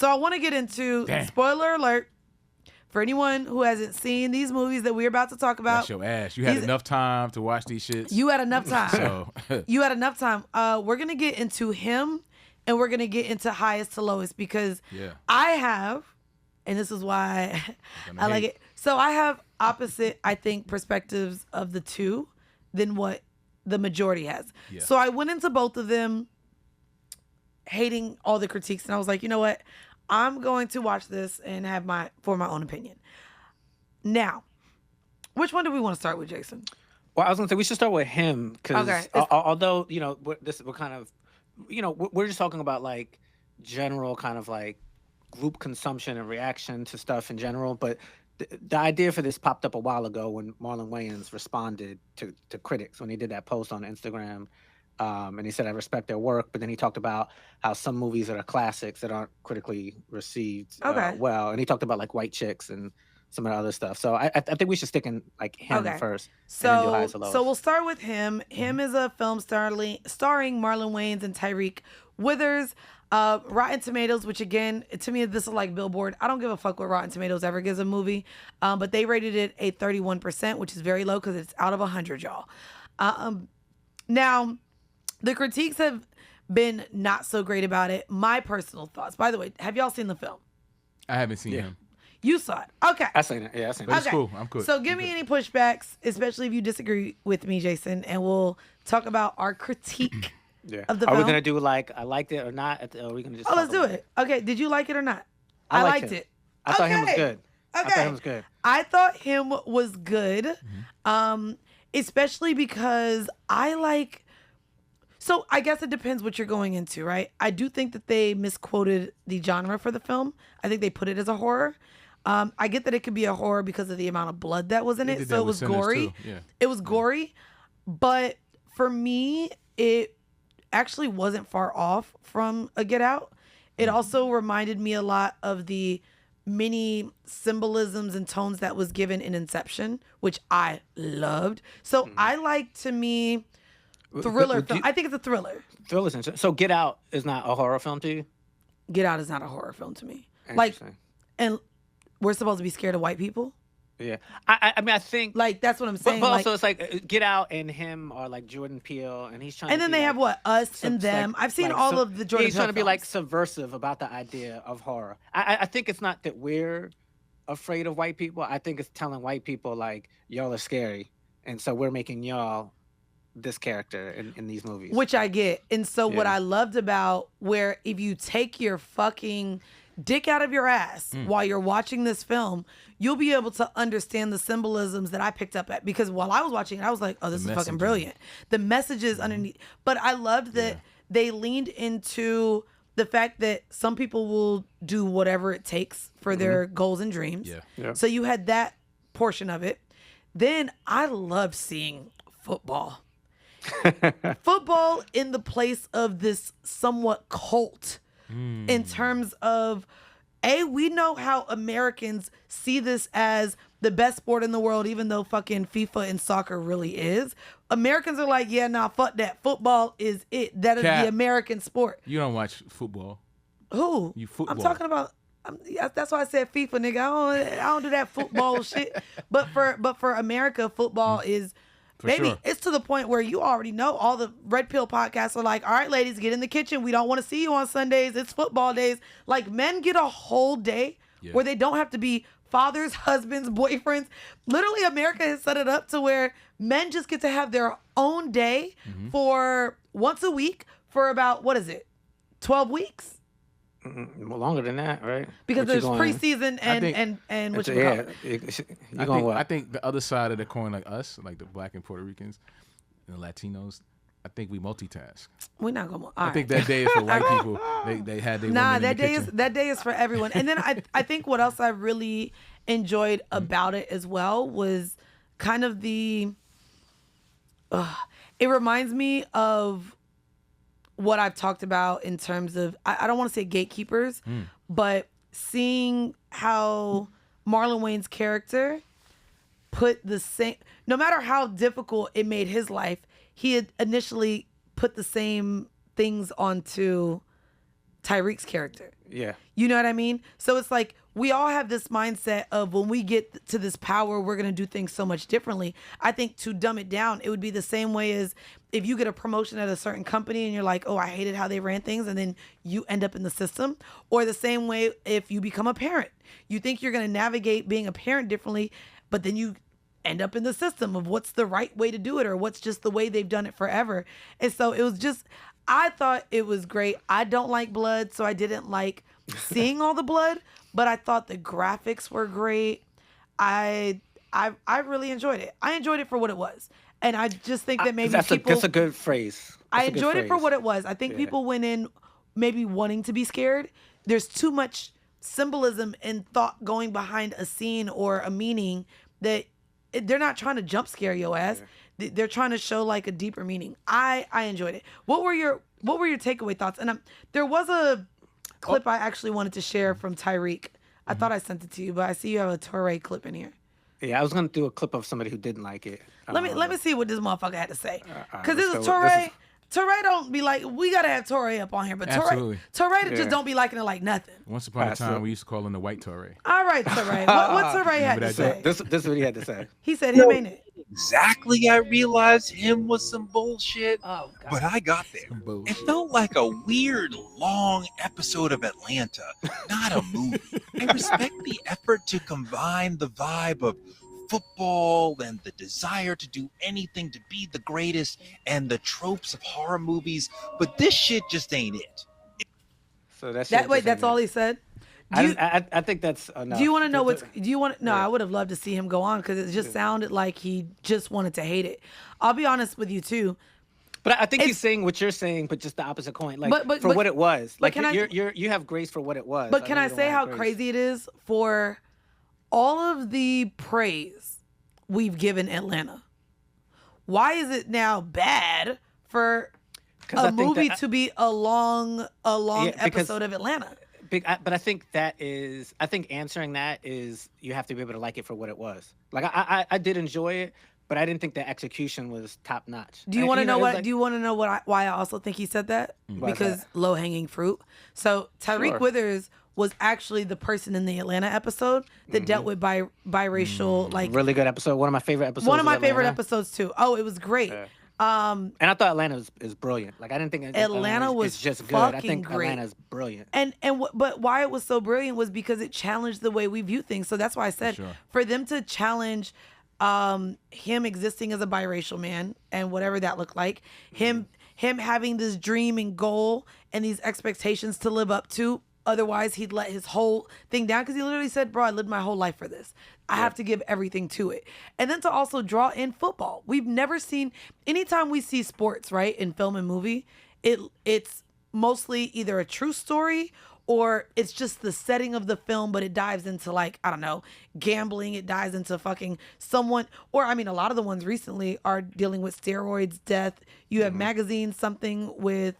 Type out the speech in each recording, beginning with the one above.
So I want to get into spoiler alert for anyone who hasn't seen these movies that we're about to talk about. That's your ass. You had enough time to watch these shits. You had enough time. So you had enough time. We're gonna get into him, and we're gonna get into highest to lowest because I have, and this is why I like it. So I have opposite, I think, perspectives of the two than what the majority has. Yeah. So I went into both of them hating all the critiques, and I was like, you know what? I'm going to watch this and have my own opinion. Now, which one do we want to start with, Jason? Well, I was going to say we should start with him because although, we're kind of, we're just talking about like general kind of like group consumption and reaction to stuff in general. But the idea for this popped up a while ago when Marlon Wayans responded to critics when he did that post on Instagram. And he said, I respect their work. But then he talked about how some movies that are classics that aren't critically received well. And he talked about like White Chicks and some of the other stuff. So I think we should stick in like him first. So we'll start with him. Him is a film starring Marlon Wayans and Tyreek Withers. Rotten Tomatoes, which again, to me, this is like Billboard. I don't give a fuck what Rotten Tomatoes ever gives a movie. But they rated it a 31%, which is very low because it's out of 100, y'all. Now, the critiques have been not so great about it. My personal thoughts. By the way, have y'all seen the film? I haven't seen him. You saw it. Okay. I seen it. Yeah, I seen it. But it's cool. I'm cool. So give me any pushbacks, especially if you disagree with me, Jason, and we'll talk about our critique of the film. Are we going to do like, I liked it or not? Or are we going to just let's do it. Okay. Did you like it or not? I liked it. I thought him was good. Okay. I thought him was good. I thought him was good, especially because I like... So I guess it depends what you're going into, right? I do think that they misquoted the genre for the film. I think they put it as a horror. I get that it could be a horror because of the amount of blood that was in it. So it was gory. Yeah. It was gory. But for me, it actually wasn't far off from a Get Out. It also reminded me a lot of the many symbolisms and tones that was given in Inception, which I loved. So I like, to me... Thriller film. I think it's a thriller. Thriller's interesting. So Get Out is not a horror film to you? Get Out is not a horror film to me. Like, and we're supposed to be scared of white people? Yeah. I mean, I think... Like, that's what I'm saying. But also, it's like Get Out and him are like Jordan Peele, and he's trying and to then they have what? Us and Them. I've seen all of the Jordan Peele He's trying to be films. like subversive about the idea of horror. I think it's not that we're afraid of white people. I think it's telling white people, like, y'all are scary. And so we're making y'all... this character in these movies, which I get. And so what I loved about where if you take your fucking dick out of your ass while you're watching this film, you'll be able to understand the symbolisms that I picked up at, because while I was watching it, I was like, oh, this is fucking brilliant. The messages underneath. But I loved that they leaned into the fact that some people will do whatever it takes for their goals and dreams. So you had that portion of it. Then I loved seeing football. Football in the place of this somewhat cult in terms of, we know how Americans see this as the best sport in the world, even though fucking FIFA and soccer really is. Americans are like, fuck that. Football is it. That is the American sport. You don't watch football. Who? You football. I'm talking about... that's why I said FIFA, nigga. I don't do that football shit. But for America, football is... Baby, it's to the point where you already know all the Red Pill podcasts are like, all right, ladies, get in the kitchen. We don't want to see you on Sundays. It's football days. Like, men get a whole day where they don't have to be fathers, husbands, boyfriends. Literally, America has set it up to where men just get to have their own day for once a week for about, 12 weeks? Well, longer than that, right? Because there's preseason and what you call it. I think the other side of the coin, like us, like the Black and Puerto Ricans and the Latinos, I think we multitask. We're not gonna. I think that day is for white people. They had their women in the kitchen. That day is for everyone. And then I think what else I really enjoyed about it as well was kind of the. It reminds me of what I've talked about in terms of, I don't want to say gatekeepers, but seeing how Marlon Wayans' character put the same, no matter how difficult it made his life, he had initially put the same things onto Tyreek's character. Yeah. You know what I mean? So it's like we all have this mindset of when we get to this power, we're going to do things so much differently. I think to dumb it down, it would be the same way as if you get a promotion at a certain company and you're like, oh, I hated how they ran things, and then you end up in the system. Or the same way if you become a parent. You think you're going to navigate being a parent differently, but then you end up in the system of what's the right way to do it or what's just the way they've done it forever. And so it was just, I thought it was great. I don't like blood, so I didn't like seeing all the blood, but I thought the graphics were great. I really enjoyed it. I enjoyed it for what it was. And I just think that maybe that's a good phrase. I enjoyed it for what it was. I think people went in maybe wanting to be scared. There's too much symbolism and thought going behind a scene or a meaning that they're not trying to jump scare your ass. Yeah. They're trying to show like a deeper meaning. I enjoyed it. What were your takeaway thoughts? And there was a clip I actually wanted to share from Tyreek. I thought I sent it to you, but I see you have a Touré clip in here. Yeah, I was gonna do a clip of somebody who didn't like it. Let me see what this motherfucker had to say. Because this is Touré. Touré don't be like, we gotta have Touré up on here, but Touré just don't be liking it like nothing. Once upon a time, we used to call him the white Touré. All right, Touré. What Touré had to say? This is what he had to say. He said him, ain't it? Exactly, I realized him was some bullshit, oh, God. But I got there. It felt like a weird, long episode of Atlanta, not a movie. I respect the effort to combine the vibe of football and the desire to do anything to be the greatest and the tropes of horror movies, but this shit just ain't it. So that's all he said? I think that's enough. Do you want to know what's? Do you want? No, I would have loved to see him go on because it just sounded like he just wanted to hate it. I'll be honest with you too. But I think he's saying what you're saying, but just the opposite coin. Like for what it was. Like you have grace for what it was. But can I say how crazy it is for all of the praise we've given Atlanta? Why is it now bad for a movie to be a long episode of Atlanta? But I think answering that is you have to be able to like it for what it was. Like I did enjoy it, but I didn't think the execution was top notch. Do you want to know what? Do you want to know why I also think he said that? Because low hanging fruit. So Tyreek Withers was actually the person in the Atlanta episode that dealt with biracial like really good episode. One of my favorite episodes. One of my favorite episodes too. Oh, it was great. Yeah. And I thought Atlanta is brilliant. Like I didn't think Atlanta was just good. I think great. Atlanta's brilliant. But why it was so brilliant was because it challenged the way we view things. So that's why I said for them to challenge him existing as a biracial man and whatever that looked like, him having this dream and goal and these expectations to live up to. Otherwise, he'd let his whole thing down because he literally said, bro, I lived my whole life for this. I have to give everything to it. And then to also draw in football. We've never seen, anytime we see sports, right, in film and movie, it's mostly either a true story or it's just the setting of the film, but it dives into like, I don't know, gambling. It dives into fucking someone, or I mean, a lot of the ones recently are dealing with steroids, death. You have magazines, something with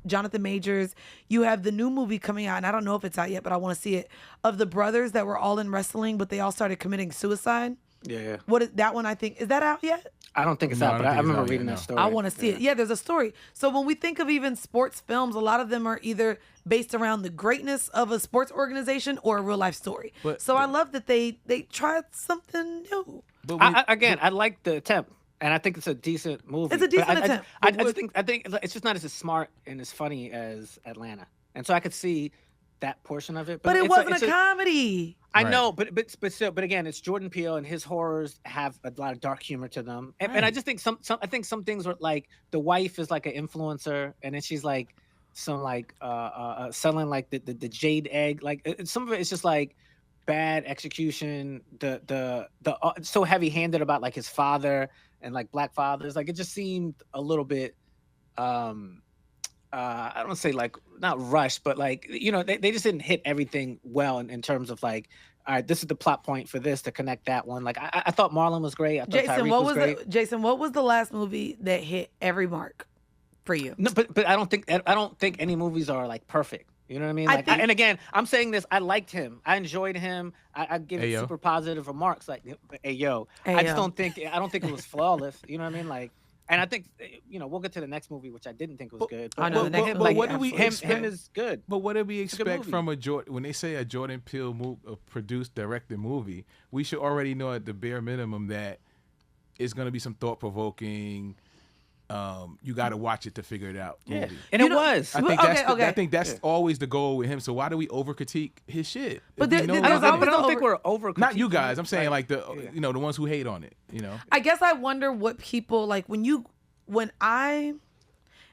Jonathan Majors. You have the new movie coming out, and I don't know if it's out yet, but I want to see it, of the brothers that were all in wrestling, but they all started committing suicide. Yeah. What is that one? I think, is that out yet? I don't think it's out, but I remember reading that story. I want to see it. Yeah, there's a story. So when we think of even sports films, a lot of them are either based around the greatness of a sports organization or a real life story. I love that they tried something new. I like the attempt. And I think it's a decent movie. It's a decent attempt. I think it's just not as smart and as funny as Atlanta, and so I could see that portion of it. But it wasn't a comedy. I know, but still, but again, it's Jordan Peele, and his horrors have a lot of dark humor to them. And I just think some things were like the wife is like an influencer, and then she's like some like selling like the jade egg. Like some of it is just like bad execution. The so heavy handed about like his father. And like black fathers, like it just seemed a little bit, I don't want to say like not rushed, but like, you know, they just didn't hit everything well in terms of like, all right, this is the plot point for this to connect that one. Like I thought Marlon was great. I thought Jason, Tyreek was great. Jason, what was the last movie that hit every mark for you? No, but I don't think any movies are like perfect. You know what I mean? Like, and again, I'm saying this. I liked him. I enjoyed him. I give it super positive remarks. Like, hey yo, I don't think it was flawless. You know what I mean? Like, And I think we'll get to the next movie, which I didn't think was good. I know the next but what do we him expect? is good. But what do we expect from a Jordan? When they say a Jordan Peele produced, directed movie, we should already know at the bare minimum that it's going to be some thought provoking. You got to watch it to figure it out. Yeah, movie. and it was. I think that's always the goal with him. So why do we over critique his shit? But I don't think we're over. Not you guys. I'm saying like the the ones who hate on it. I guess I wonder what people like when I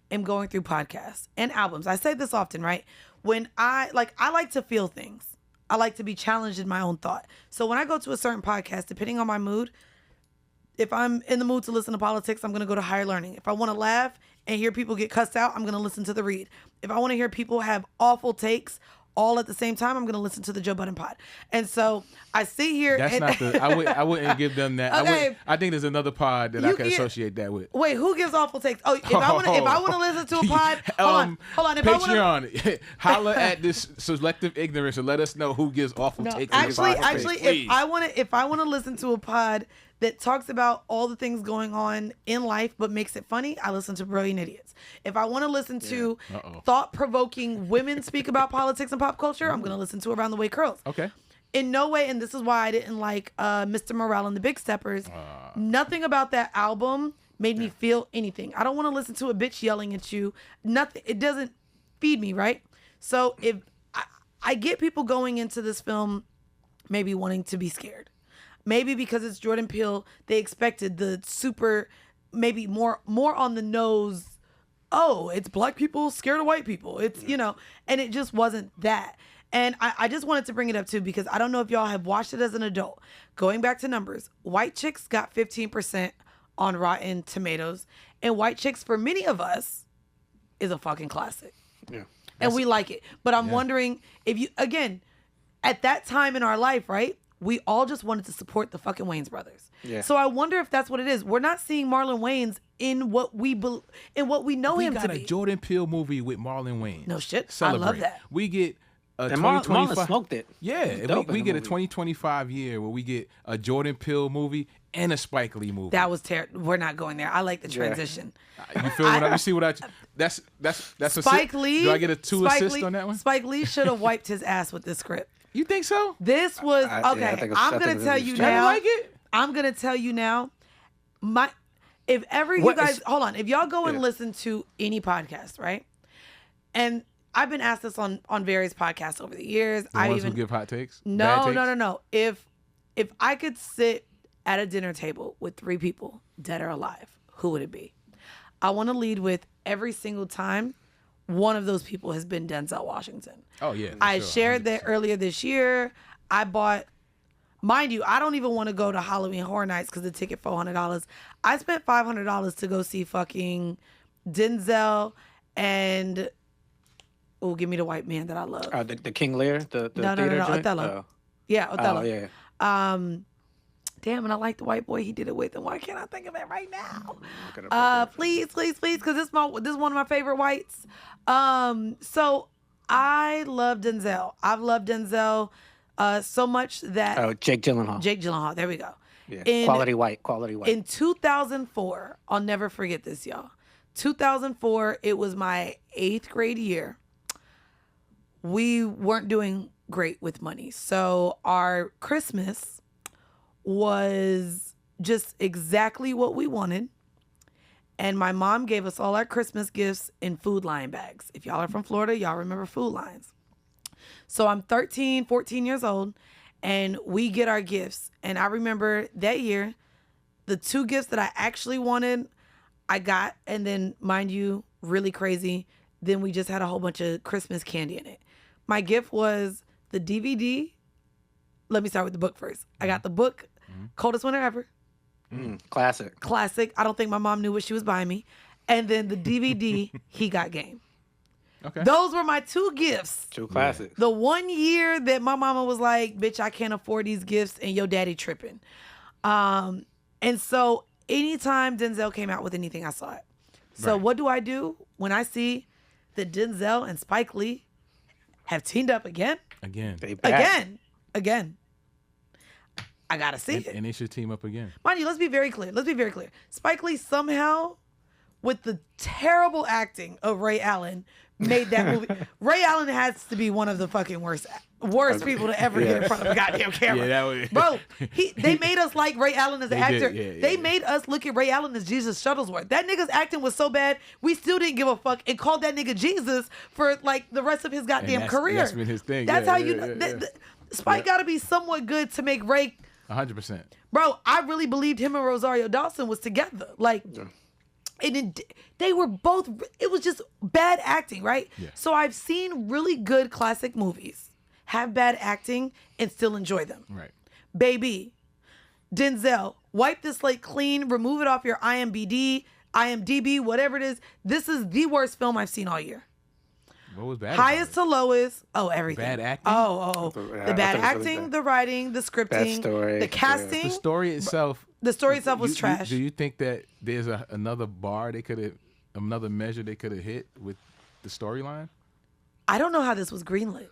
am going through podcasts and albums. I say this often, right? When I like to feel things. I like to be challenged in my own thought. So when I go to a certain podcast, depending on my mood, if I'm in the mood to listen to politics, I'm going to go to Higher Learning. If I want to laugh and hear people get cussed out, I'm going to listen to The Read. If I want to hear people have awful takes all at the same time, I'm going to listen to the Joe Budden Pod. And so I sit here. That's not the. I wouldn't give them that. Okay. I think there's another pod that I can associate that with. Wait, who gives awful takes? Oh, if I want to listen to a pod, hold on. If Patreon, holla at this selective ignorance and let us know who gives awful takes. Actually, if I want to listen to a pod that talks about all the things going on in life but makes it funny, I listen to Brilliant Idiots. If I want to listen to thought-provoking women speak about politics and pop culture, I'm going to listen to Around the Way Curls. Okay. In no way, and this is why I didn't like Mr. Morale and the Big Steppers, nothing about that album made me feel anything. I don't want to listen to a bitch yelling at you. Nothing. It doesn't feed me, right? So if I get people going into this film maybe wanting to be scared. Maybe because it's Jordan Peele, they expected the super, maybe more on the nose. Oh, it's black people scared of white people. It's, and it just wasn't that. And I just wanted to bring it up too, because I don't know if y'all have watched it as an adult. Going back to numbers, White Chicks got 15% on Rotten Tomatoes. And White Chicks, for many of us, is a fucking classic. Yeah. And we like it. But I'm wondering if you, again, at that time in our life, right? We all just wanted to support the fucking Wayans brothers. Yeah. So I wonder if that's what it is. We're not seeing Marlon Wayans in what we know him to be. We got a Jordan Peele movie with Marlon Wayans. No shit. Celebrate. I love that. We get a and Marlon smoked it. Yeah, we get a 2025 year where we get a Jordan Peele movie and a Spike Lee movie. That was terrible. We're not going there. I like the transition. You feel what you see what I? That's Spike Lee. Do I get a 2 assist on that one? Spike Lee should have wiped his ass with this script. You think so? This was okay. I'm gonna tell you now. Like it? I'm gonna tell you now. If y'all go and listen to any podcast, right? And I've been asked this on various podcasts over the years. Who give hot takes? No. If I could sit at a dinner table with 3 people, dead or alive, who would it be? I want to lead with every single time one of those people has been Denzel Washington. Oh, yeah. I shared that earlier this year. I bought, mind you, I don't even want to go to Halloween Horror Nights because the ticket $400. I spent $500 to go see fucking Denzel and, give me the white man that I love. The King Lear? The no, Othello. Yeah, Othello. Oh, yeah. Damn, and I like the white boy he did it with, and why can't I think of it right now? Please, because this is one of my favorite whites. So I love Denzel. I've loved Denzel so much that Jake Gyllenhaal. There we go. Yeah. Quality white. In 2004, I'll never forget this, y'all. 2004, it was my 8th grade year. We weren't doing great with money, so our Christmas was just exactly what we wanted. And my mom gave us all our Christmas gifts in Food Lion bags. If y'all are from Florida, y'all remember Food Lions. So I'm 13, 14 years old, and we get our gifts. And I remember that year, the 2 gifts that I actually wanted, I got. And then, mind you, really crazy, then we just had a whole bunch of Christmas candy in it. My gift was the DVD. Let me start with the book first. I got the book, Coldest Winter Ever. Classic. I don't think my mom knew what she was buying me. And then the DVD, He Got Game. Okay. Those were my 2 gifts. 2 classics. The one year that my mama was like, bitch, I can't afford these gifts and your daddy tripping. And so anytime Denzel came out with anything, I saw it. So what do I do when I see that Denzel and Spike Lee have teamed up again? Again. I gotta see it. And they should team up again. Mind you, let's be very clear. Spike Lee somehow, with the terrible acting of Ray Allen, made that movie. Ray Allen has to be one of the fucking worst people to ever get in front of a goddamn camera. Yeah, that was... Bro, they made us like Ray Allen as an actor. They yeah. made us look at Ray Allen as Jesus Shuttlesworth. That nigga's acting was so bad, we still didn't give a fuck and called that nigga Jesus for like the rest of his goddamn career. That's been his thing. That's how you know. Spike got to be somewhat good to make Ray. 100%. Bro, I really believed him and Rosario Dawson was together. Like, and they were both, it was just bad acting, right? Yeah. So I've seen really good classic movies have bad acting and still enjoy them. Right. Baby, Denzel, wipe the slate clean, remove it off your IMDb, whatever it is. This is the worst film I've seen all year. What was bad? Highest to lowest. Oh, everything. Bad acting? The bad acting, the writing, the scripting, story, the casting. The story itself. The story itself was trash. Do you think that there's another measure they could have hit with the storyline? I don't know how this was greenlit.